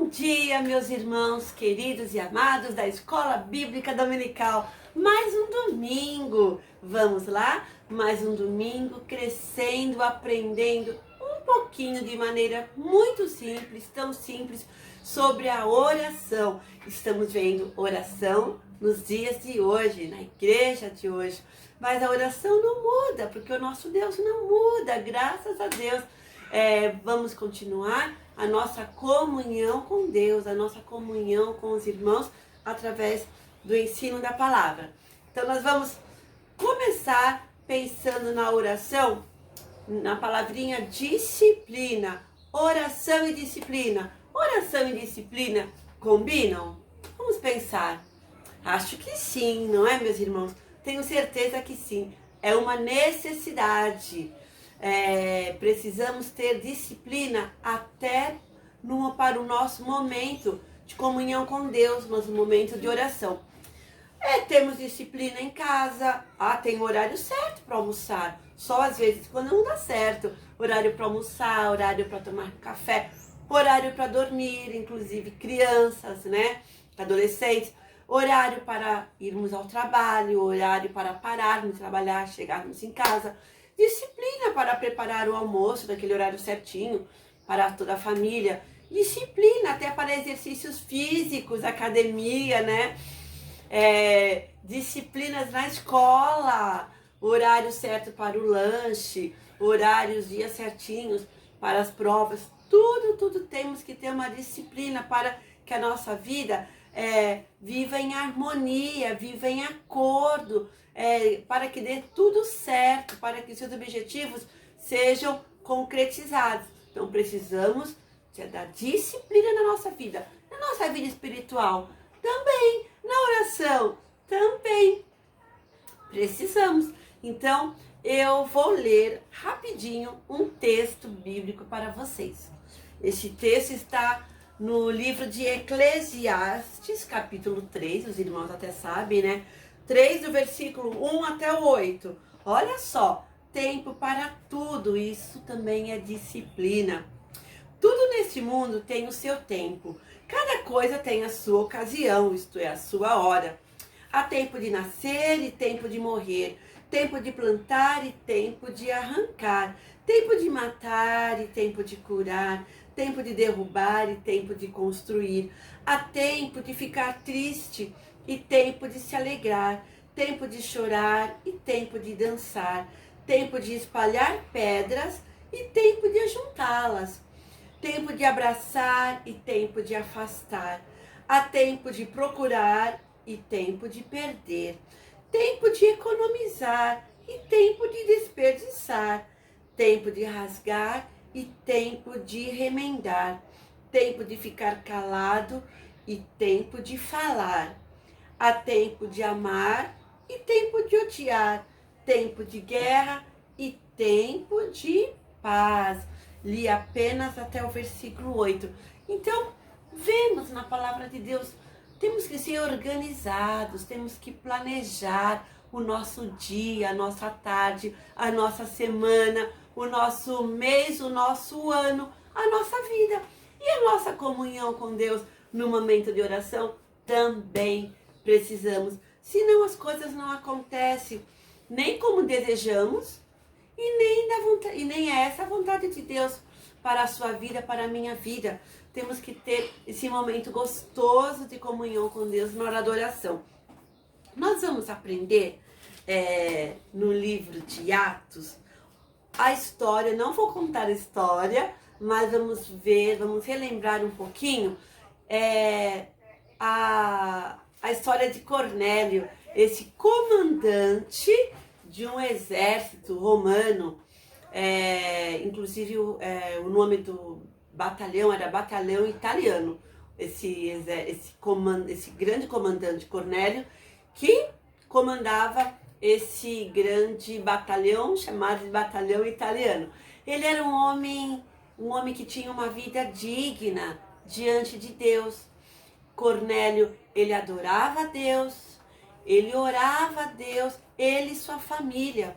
Bom dia, meus irmãos queridos e amados da Escola Bíblica Dominical. Mais um domingo. Vamos lá? Mais um domingo crescendo, aprendendo um pouquinho de maneira muito simples, tão simples, sobre a oração. Estamos vendo oração nos dias de hoje, na igreja de hoje. Mas a oração não muda, porque o nosso Deus não muda, graças a Deus. Vamos continuar a nossa comunhão com Deus, a nossa comunhão com os irmãos através do ensino da palavra. Então nós vamos começar pensando na oração, na palavrinha disciplina. Oração e disciplina. Oração e disciplina combinam? Vamos pensar. Acho que sim, não é, meus irmãos? Tenho certeza que sim. É uma necessidade. Precisamos ter disciplina até para o nosso momento de comunhão com Deus, nosso momento de oração. Temos disciplina em casa. Tem horário certo para almoçar. Só às vezes quando não dá certo. Horário para almoçar, horário para tomar café, horário para dormir, inclusive crianças, né? Adolescentes. Horário para irmos ao trabalho, horário para pararmos de trabalhar, chegarmos em casa. Disciplina para preparar o almoço naquele horário certinho para toda a família. Disciplina até para exercícios físicos, academia, né? Disciplinas na escola, horário certo para o lanche, horários, dias certinhos para as provas. Tudo temos que ter uma disciplina para que a nossa vida viva em harmonia, viva em acordo, para que dê tudo certo, para que seus objetivos sejam concretizados. Então precisamos da disciplina na nossa vida espiritual também, na oração também precisamos. Então eu vou ler rapidinho um texto bíblico para vocês. Este texto está no livro de Eclesiastes, capítulo 3, os irmãos até sabem, né? 3 do versículo 1 até o 8. Olha só, tempo para tudo, isso também é disciplina. Tudo neste mundo tem o seu tempo. Cada coisa tem a sua ocasião, isto é, a sua hora. Há tempo de nascer e tempo de morrer. Tempo de plantar e tempo de arrancar. Tempo de matar e tempo de curar. Tempo de derrubar e tempo de construir. Há tempo de ficar triste e tempo de se alegrar. Tempo de chorar e tempo de dançar. Tempo de espalhar pedras e tempo de ajuntá-las. Tempo de abraçar e tempo de afastar. Há tempo de procurar e tempo de perder. Tempo de economizar e tempo de desperdiçar. Tempo de rasgar e tempo de remendar. Tempo de ficar calado e tempo de falar. Há tempo de amar e tempo de odiar. Tempo de guerra e tempo de paz. Li apenas até o versículo 8. Então, vemos na palavra de Deus, temos que ser organizados, temos que planejar o nosso dia, a nossa tarde, a nossa semana, o nosso mês, o nosso ano, a nossa vida. E a nossa comunhão com Deus no momento de oração também precisamos. Senão as coisas não acontecem nem como desejamos e nem é essa a vontade de Deus para a sua vida, para a minha vida. Temos que ter esse momento gostoso de comunhão com Deus na hora da oração. Nós vamos aprender no livro de Atos a história, não vou contar a história, mas vamos relembrar um pouquinho a história de Cornélio, esse comandante de um exército romano. Inclusive o nome do batalhão era Batalhão Italiano. Esse grande comandante Cornélio, que comandava esse grande batalhão chamado de Batalhão Italiano. Ele era um homem que tinha uma vida digna diante de Deus. Cornélio, ele adorava a Deus, ele orava a Deus, ele e sua família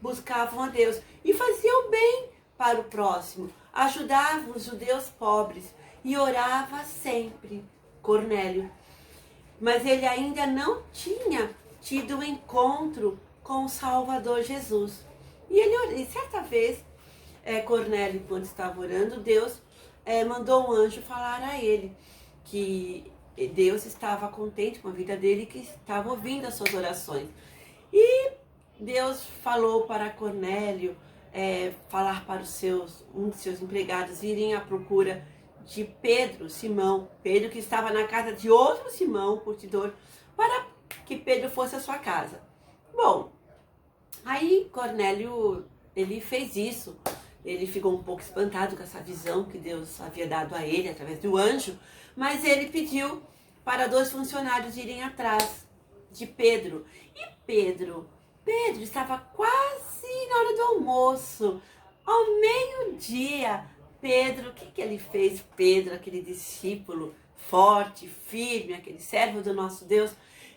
buscavam a Deus e faziam bem para o próximo, ajudavam os judeus pobres. e orava sempre, Cornélio. Mas ele ainda não tinha tido um encontro com o Salvador Jesus. E certa vez, Cornélio, quando estava orando, Deus mandou um anjo falar a ele que Deus estava contente com a vida dele, que estava ouvindo as suas orações. E Deus falou para Cornélio falar para um de seus empregados irem à procura de Simão, Pedro que estava na casa de outro Simão, curtidor, para que Pedro fosse à sua casa. Bom, aí Cornélio, ele fez isso. Ele ficou um pouco espantado com essa visão que Deus havia dado a ele através do anjo, mas ele pediu para 2 funcionários irem atrás de Pedro. E Pedro estava quase na hora do almoço, ao meio-dia. Pedro, o que ele fez? Pedro, aquele discípulo forte, firme, aquele servo do nosso Deus,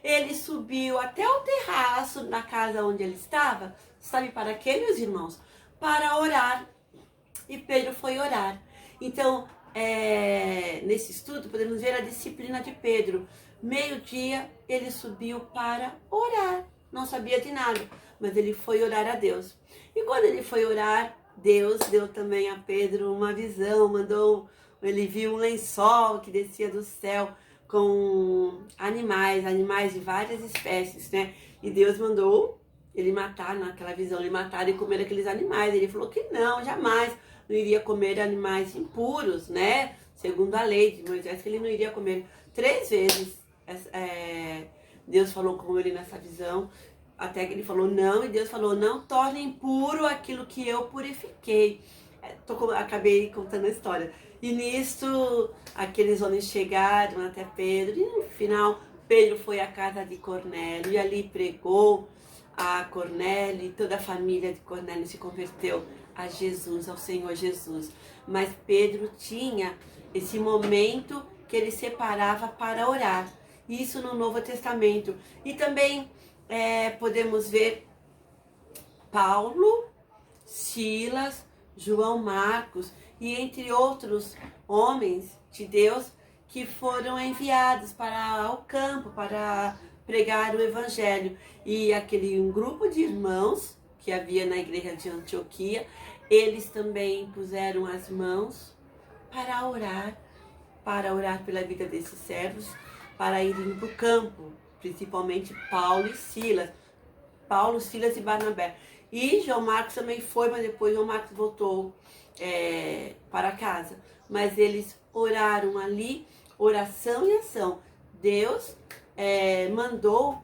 ele subiu até o terraço na casa onde ele estava, sabe para quê, meus irmãos? Para orar. E Pedro foi orar. Então, nesse estudo, podemos ver a disciplina de Pedro. Meio-dia, ele subiu para orar. Não sabia de nada, mas ele foi orar a Deus. E quando ele foi orar, Deus deu também a Pedro uma visão, ele viu um lençol que descia do céu com animais de várias espécies, né? E Deus mandou ele matar, naquela visão, ele matar e comer aqueles animais. Ele falou que não, jamais, não iria comer animais impuros, né? Segundo a lei de Moisés, que ele não iria comer. 3 vezes Deus falou com ele nessa visão, até que ele falou não, e Deus falou, não torne impuro aquilo que eu purifiquei. Acabei contando a história. E nisso, aqueles homens chegaram até Pedro, e no final, Pedro foi à casa de Cornélio, e ali pregou a Cornélio, e toda a família de Cornélio se converteu a Jesus, ao Senhor Jesus. Mas Pedro tinha esse momento que ele separava para orar. Isso no Novo Testamento. E também podemos ver Paulo, Silas, João Marcos e entre outros homens de Deus que foram enviados para o campo para pregar o Evangelho. E um grupo de irmãos que havia na igreja de Antioquia, eles também puseram as mãos para orar pela vida desses servos, para irem para o campo, principalmente Paulo, Silas e Barnabé. E João Marcos também foi, mas depois João Marcos voltou para casa. Mas eles oraram ali, oração e ação. Deus mandou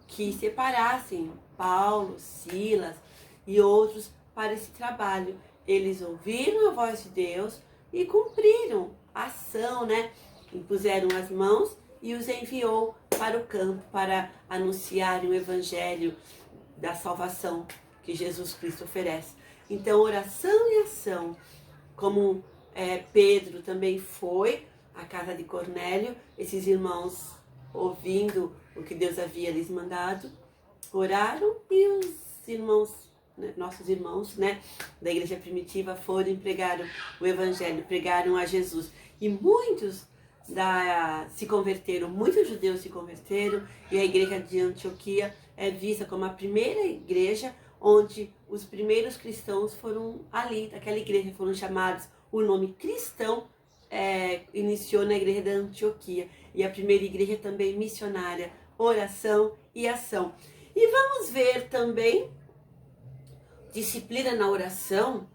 que separassem Paulo, Silas e outros para esse trabalho. Eles ouviram a voz de Deus e cumpriram a ação, né? Impuseram as mãos e os enviou para o campo para anunciarem o evangelho da salvação que Jesus Cristo oferece. Então, oração e ação, como Pedro também foi à casa de Cornélio, esses irmãos, ouvindo o que Deus havia lhes mandado, oraram, e os irmãos, nossos irmãos, né, da igreja primitiva foram e pregaram o evangelho, pregaram a Jesus. E muitos se converteram, muitos judeus se converteram, e a igreja de Antioquia é vista como a primeira igreja onde os primeiros cristãos foram ali, daquela igreja, foram chamados, o nome cristão iniciou na igreja da Antioquia, e a primeira igreja também missionária, oração e ação. E vamos ver também disciplina na oração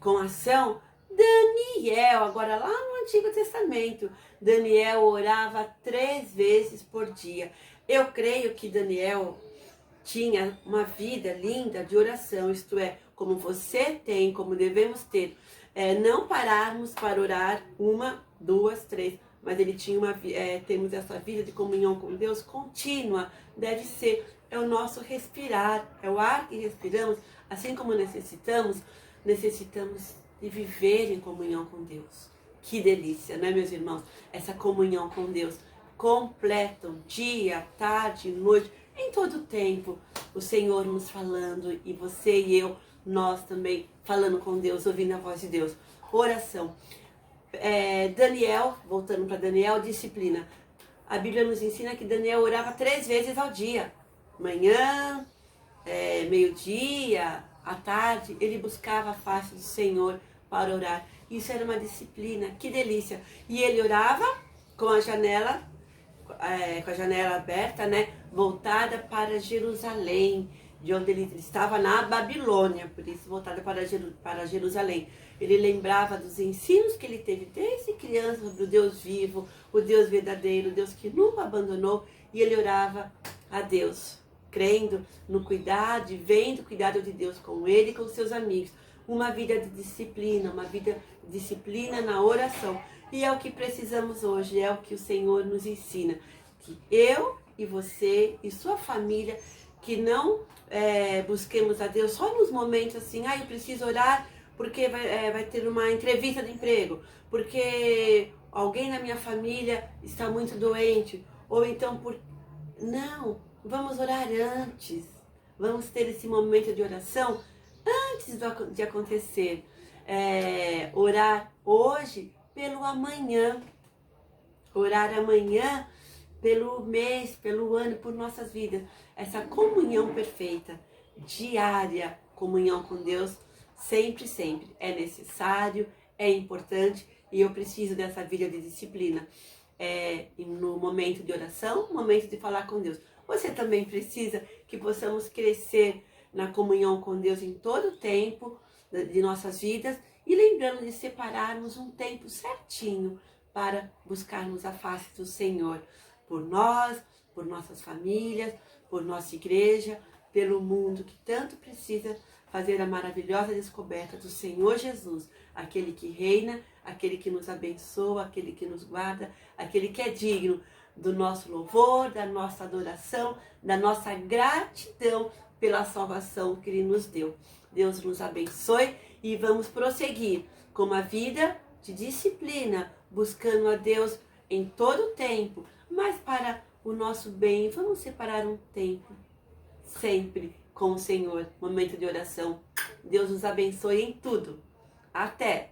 com ação. Daniel, agora lá no Antigo Testamento, Daniel orava 3 vezes por dia. Eu creio que Daniel tinha uma vida linda de oração, isto é, como você tem, como devemos ter, não pararmos para orar 1, 2, 3, mas ele tinha temos essa vida de comunhão com Deus contínua, deve ser, é o nosso respirar, é o ar que respiramos, assim como necessitamos de viver em comunhão com Deus. Que delícia, né, meus irmãos? Essa comunhão com Deus completa, dia, tarde, noite, em todo tempo, o Senhor nos falando, e você e eu, nós também falando com Deus, ouvindo a voz de Deus. Oração. Daniel, voltando para Daniel, disciplina. A Bíblia nos ensina que Daniel orava 3 vezes ao dia. Manhã, meio-dia, à tarde, ele buscava a face do Senhor para orar. Isso era uma disciplina, que delícia. E ele orava com a janela aberta, né, voltada para Jerusalém, de onde ele estava na Babilônia, por isso voltada para Jerusalém. Ele lembrava dos ensinos que ele teve desde criança sobre o Deus vivo, o Deus verdadeiro, o Deus que nunca abandonou, e ele orava a Deus, crendo no cuidado e vendo o cuidado de Deus com ele e com seus amigos. Uma vida de disciplina, uma vida de disciplina na oração. E é o que precisamos hoje, é o que o Senhor nos ensina. Que eu e você e sua família, que não busquemos a Deus só nos momentos assim, eu preciso orar porque vai ter uma entrevista de emprego, porque alguém na minha família está muito doente, ou então Não, vamos orar antes. Vamos ter esse momento de oração antes de acontecer. Orar hoje pelo amanhã. Orar amanhã pelo mês, pelo ano, por nossas vidas. Essa comunhão perfeita, diária, comunhão com Deus, sempre, sempre é necessário, é importante e eu preciso dessa vida de disciplina. No momento de oração, momento de falar com Deus. Você também precisa que possamos crescer na comunhão com Deus em todo o tempo de nossas vidas e lembrando de separarmos um tempo certinho para buscarmos a face do Senhor por nós, por nossas famílias, por nossa igreja, pelo mundo que tanto precisa fazer a maravilhosa descoberta do Senhor Jesus, aquele que reina, aquele que nos abençoa, aquele que nos guarda, aquele que é digno do nosso louvor, da nossa adoração, da nossa gratidão pela salvação que Ele nos deu. Deus nos abençoe e vamos prosseguir com uma vida de disciplina, buscando a Deus em todo o tempo, mas para o nosso bem, vamos separar um tempo sempre com o Senhor, momento de oração. Deus nos abençoe em tudo. Até!